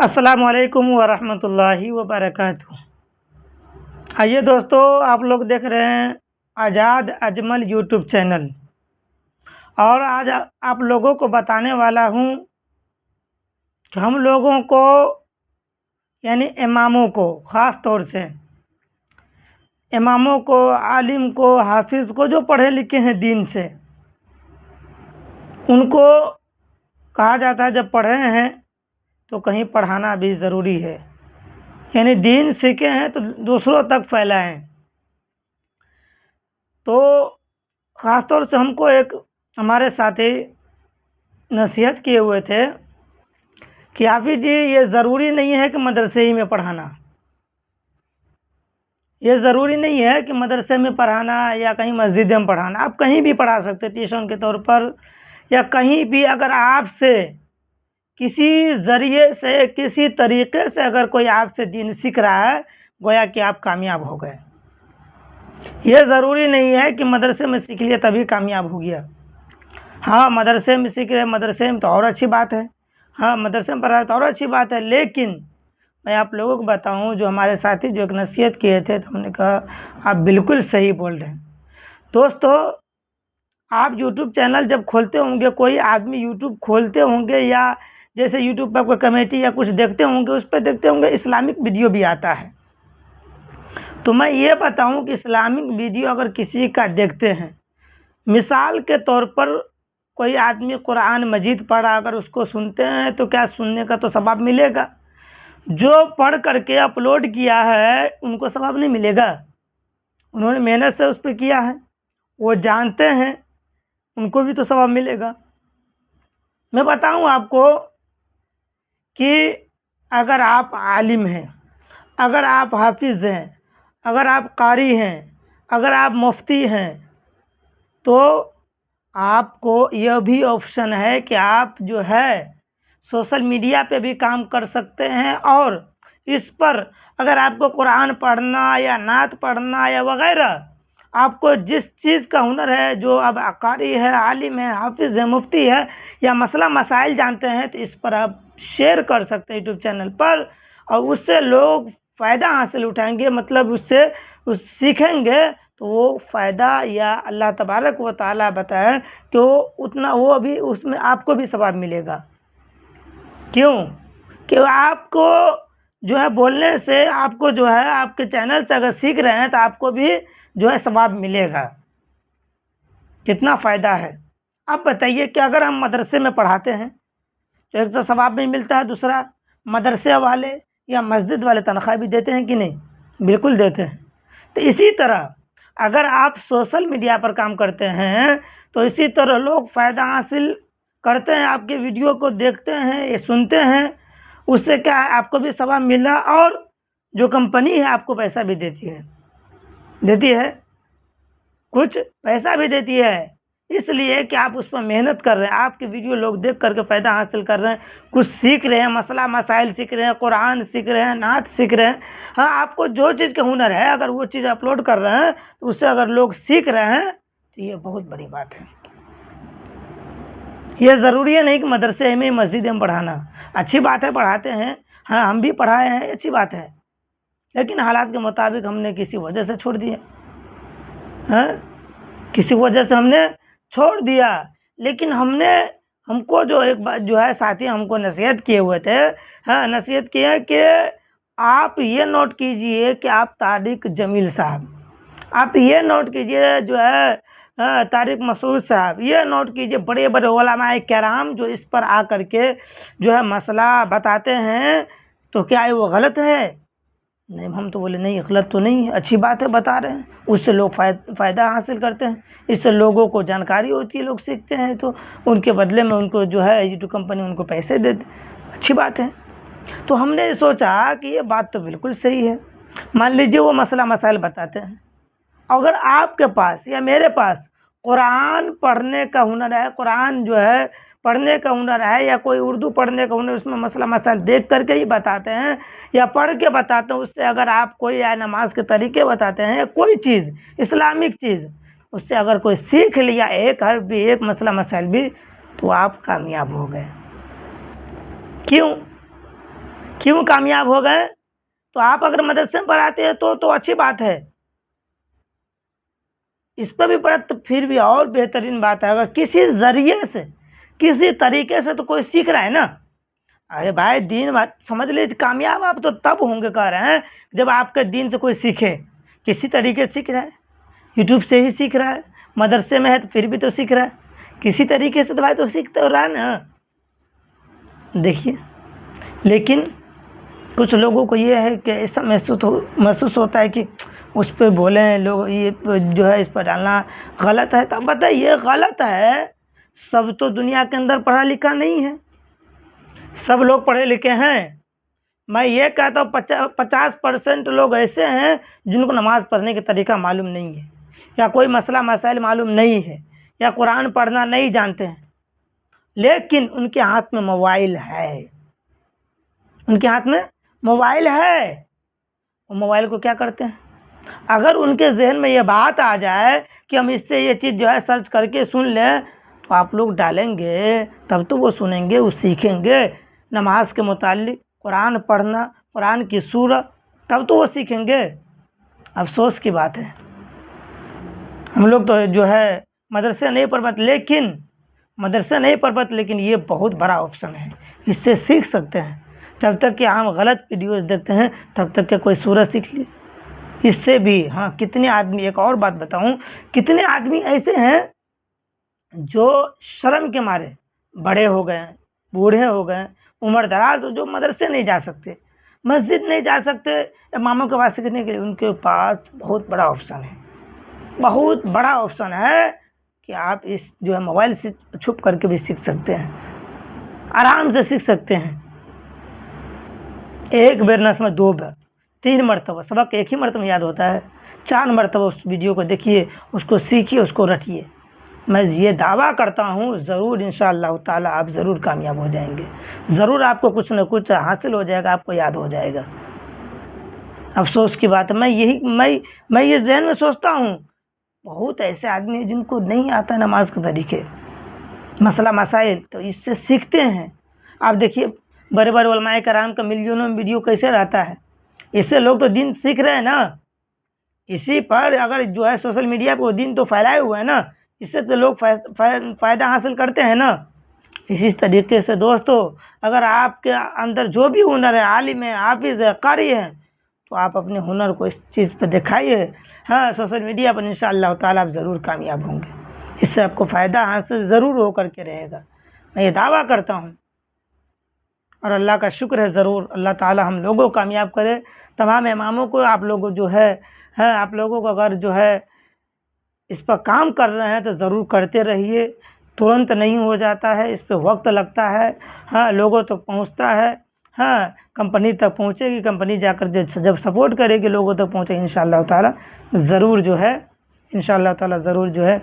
अस्सलाम वालेकुम वरहमतुल्लाहि वबरकातुहू। आइए दोस्तों, आप लोग देख रहे हैं आज़ाद अजमल यूट्यूब चैनल। और आज आप लोगों को बताने वाला हूँ कि हम लोगों को यानी इमामों को, ख़ास तौर से इमामों को, आलिम को, हाफिज़ को, जो पढ़े लिखे हैं दीन से, उनको कहा जाता है जब पढ़े हैं तो कहीं पढ़ाना भी ज़रूरी है। यानी दीन सीखे हैं तो दूसरों तक फैलाएं। तो ख़ास तौर से हमको एक हमारे साथी नसीहत किए हुए थे कि हाफिज़ जी, ये ज़रूरी नहीं है कि मदरसे ही में पढ़ाना, ये ज़रूरी नहीं है कि मदरसे में पढ़ाना या कहीं मस्जिद में पढ़ाना। आप कहीं भी पढ़ा सकते हैं, ट्यूशन के तौर पर या कहीं भी। अगर आपसे किसी ज़रिए से, किसी तरीक़े से अगर कोई आपसे दीन सीख रहा है, गोया कि आप कामयाब हो गए। ये ज़रूरी नहीं है कि मदरसे में सीख लिया तभी कामयाब हो गया। हाँ, मदरसे में सीख रहे, मदरसे में तो और अच्छी बात है। हाँ, मदरसे में पढ़ा रहे तो और अच्छी बात है। लेकिन मैं आप लोगों को बताऊं, जो हमारे साथी जो एक नसीहत किए थे, तो हमने कहा आप बिल्कुल सही बोल रहे हैं। दोस्तों, आप यूट्यूब चैनल जब खोलते होंगे, कोई आदमी यूट्यूब खोलते होंगे या जैसे यूट्यूब पर कोई कमेटी या कुछ देखते होंगे, उस पर देखते होंगे इस्लामिक वीडियो भी आता है। तो मैं ये बताऊं कि इस्लामिक वीडियो अगर किसी का देखते हैं, मिसाल के तौर पर कोई आदमी कुरान मजीद पढ़ा, अगर उसको सुनते हैं तो क्या सुनने का तो सवाब मिलेगा। जो पढ़ करके अपलोड किया है उनको सवाब नहीं मिलेगा। उन्होंने मेहनत से उस पर किया है, वो जानते हैं, उनको भी तो सवाब मिलेगा। मैं बताऊं आपको कि अगर आप आलिम हैं, अगर आप हाफिज़ हैं, अगर आप कारी हैं, अगर आप मुफ्ती हैं, तो आपको यह भी ऑप्शन है कि आप जो है सोशल मीडिया पे भी काम कर सकते हैं। और इस पर अगर आपको कुरान पढ़ना या नात पढ़ना या वगैरह, आपको जिस चीज़ का हुनर है, जो अब कारी है, आलिम है, हाफिज़ है, मुफ्ती है, या मसला मसाइल जानते हैं, तो इस पर आप शेयर कर सकते हैं यूट्यूब चैनल पर। और उससे लोग फ़ायदा हासिल उठाएंगे, मतलब उससे सीखेंगे, तो वो फ़ायदा या अल्लाह तबारक व तआला बताए तो उतना वो भी उसमें आपको भी सवाब मिलेगा। क्यों? कि आपको जो है बोलने से, आपको जो है आपके चैनल से अगर सीख रहे हैं तो आपको भी जो है सवाब मिलेगा। कितना फ़ायदा है। अब बताइए कि अगर हम मदरसे में पढ़ाते हैं तो एक तो सवाब भी मिलता है, दूसरा मदरसे वाले या मस्जिद वाले तनख्वाह भी देते हैं कि नहीं? बिल्कुल देते हैं। तो इसी तरह अगर आप सोशल मीडिया पर काम करते हैं तो इसी तरह लोग फ़ायदा हासिल करते हैं, आपके वीडियो को देखते हैं, ये सुनते हैं। उससे क्या है, आपको भी सवाब मिला और जो कंपनी है आपको पैसा भी देती है, कुछ पैसा भी देती है, इसलिए कि आप उस पर मेहनत कर रहे हैं। आपके वीडियो लोग देख करके फ़ायदा हासिल कर रहे हैं, कुछ सीख रहे हैं, मसला मसाइल सीख रहे हैं, कुरान सीख रहे हैं, नात सीख रहे हैं। हाँ, आपको जो चीज़ का हुनर है, अगर वो चीज़ अपलोड कर रहे हैं तो उससे अगर लोग सीख रहे हैं तो ये बहुत बड़ी बात है। ये ज़रूरी है नहीं कि मदरसे में, मस्जिद में पढ़ाना। अच्छी बात है, पढ़ाते हैं। हाँ, हम भी पढ़ाए हैं, अच्छी बात है। लेकिन हालात के मुताबिक हमने किसी वजह से छोड़ दिया, हाँ, किसी वजह से हमने छोड़ दिया। लेकिन हमको जो एक बात जो है साथी हमको नसीहत किए हुए थे, हाँ, नसीहत की है कि आप ये नोट कीजिए कि आप तारिक जमील साहब, आप ये नोट कीजिए जो है तारिक मसूद साहब, ये नोट कीजिए बड़े बड़े उलमाए किराम जो इस पर आ करके जो है मसला बताते हैं, तो क्या ये वो गलत है? नहीं, हम तो बोले नहीं, गलत तो नहीं है, अच्छी बात है, बता रहे हैं। उससे लोग फ़ायदा हासिल करते हैं, इससे लोगों को जानकारी होती है, लोग सीखते हैं, तो उनके बदले में उनको जो है यूट्यूब कंपनी उनको पैसे देती, अच्छी बात है। तो हमने सोचा कि ये बात तो बिल्कुल सही है। मान लीजिए वो मसला मसाइल बताते हैं, अगर आपके पास या मेरे पास कुरान पढ़ने का हुनर है, कुरान जो है पढ़ने का हुनर है, या कोई उर्दू पढ़ने का हुनर, उसमें मसला मसाइल देख करके ही बताते हैं या पढ़ के बताते हैं, उससे अगर आप कोई या नमाज के तरीके बताते हैं या कोई चीज़ इस्लामिक चीज़, उससे अगर कोई सीख लिया एक हर्फ भी, एक मसला मसाइल भी, तो आप कामयाब हो गए। क्यों? क्यों कामयाब हो गए? तो आप अगर मदरसे में पढ़ाते हैं तो अच्छी बात है, इस पर भी पढ़ा तो फिर भी और बेहतरीन बात है। अगर किसी ज़रिए से, किसी तरीके से तो कोई सीख रहा है ना। अरे भाई, दीन बात समझ लीजिए, कामयाब आप तो तब होंगे कह रहे हैं जब आपके दीन से कोई सीखे। किसी तरीके से सीख रहा है, यूट्यूब से ही सीख रहा है, मदरसे में है तो फिर भी तो सीख रहा है, किसी तरीके से तो भाई तो सीख तो रहा है ना। देखिए, लेकिन कुछ लोगों को ये है कि ऐसा महसूस होता है कि उस पर बोलें लोग, ये जो है इस पर डालना गलत है। तब बताइए गलत है, सब तो दुनिया के अंदर पढ़ा लिखा नहीं है, सब लोग पढ़े लिखे हैं। मैं ये कहता हूँ 50% लोग ऐसे हैं जिनको नमाज़ पढ़ने का तरीका मालूम नहीं है, या कोई मसला मसाइल मालूम नहीं है, या कुरान पढ़ना नहीं जानते हैं, लेकिन उनके हाथ में मोबाइल है, उनके हाथ में मोबाइल है। वो मोबाइल को क्या करते हैं? अगर उनके जहन में ये बात आ जाए कि हम इससे ये चीज़ जो है सर्च करके सुन लें, तो आप लोग डालेंगे तब तो वो सुनेंगे, वो सीखेंगे नमाज के मुतालिक, कुरान पढ़ना, कुरान की सूरत, तब तो वो सीखेंगे। अफसोस की बात है, हम लोग तो जो है मदरसे नहीं पढ़ पाते, लेकिन ये बहुत बड़ा ऑप्शन है, इससे सीख सकते हैं। जब तक कि हम गलत वीडियोस देखते हैं तब तक कि कोई सूरत सीख ली इससे भी। हाँ, कितने आदमी, एक और बात बताऊं, कितने आदमी ऐसे हैं जो शर्म के मारे बड़े हो गए, बूढ़े हो गए, उम्र दराज, जो मदरसे नहीं जा सकते, मस्जिद नहीं जा सकते, इमामों के पास सीखने के लिए उनके पास बहुत बड़ा ऑप्शन है, बहुत बड़ा ऑप्शन है कि आप इस जो है मोबाइल से छुप करके भी सीख सकते हैं, आराम से सीख सकते हैं। एक बार न समझ, 2 बार, 3 मरतबा, सबक एक ही मरतबा याद होता है, 4 मरतबा उस वीडियो को देखिए, उसको सीखिए, उसको रटिए। मैं ये दावा करता हूँ ज़रूर इंशाअल्लाह ताला आप ज़रूर कामयाब हो जाएंगे, ज़रूर आपको कुछ न कुछ हासिल हो जाएगा, आपको याद हो जाएगा। अफसोस की बात है, मैं ये ज़हन में सोचता हूँ, बहुत ऐसे आदमी हैं जिनको नहीं आता नमाज के तरीके, मसला मसाइल, तो इससे सीखते हैं। आप देखिए बड़े बड़े उलमाए कराम का मिलियनों में वीडियो कैसे रहता है, इससे लोग तो दीन सीख रहे हैं ना। इसी पर अगर जो है सोशल मीडिया पर वो दीन तो फैलाए हुए हैं ना, इससे तो लोग फ़ायदा हासिल करते हैं ना। इसी तरीके से दोस्तों, अगर आपके अंदर जो भी हुनर है, आलिम है, हाफिज़ है, कारी है, तो आप अपने हुनर को इस चीज़ पर दिखाइए। हाँ, सोशल मीडिया पर इंशाअल्लाह ताला आप ज़रूर कामयाब होंगे, इससे आपको फ़ायदा हासिल ज़रूर हो करके रहेगा, मैं ये दावा करता हूँ। और अल्लाह का शुक्र है, ज़रूर अल्लाह ताला हम लोगों को कामयाब करे, तमाम इमामों को। आप लोगों जो है आप लोगों को अगर जो है इस पर काम कर रहे हैं तो ज़रूर करते रहिए, तुरंत नहीं हो जाता है, इस पे वक्त लगता है। हाँ, लोगों तक पहुंचता है, हाँ, कंपनी तक पहुंचेगी, कंपनी जाकर जब सपोर्ट करेगी लोगों तक पहुंचेगी, इंशाअल्लाह ताला ज़रूर जो है, इंशाअल्लाह ताला ज़रूर जो है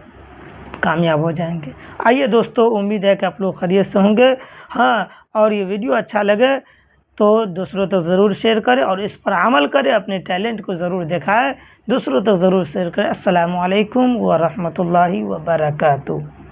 कामयाब हो जाएंगे। आइए दोस्तों, उम्मीद है कि आप लोग खैरियत से होंगे। हाँ, और ये वीडियो अच्छा लगे तो दूसरों तक ज़रूर शेयर करें और इस पर अमल करें, अपने टैलेंट को ज़रूर दिखाएं, दूसरों तक ज़रूर शेयर करें। अस्सलामु अलैकुम व रहमतुल्लाहि व बरकातुहू।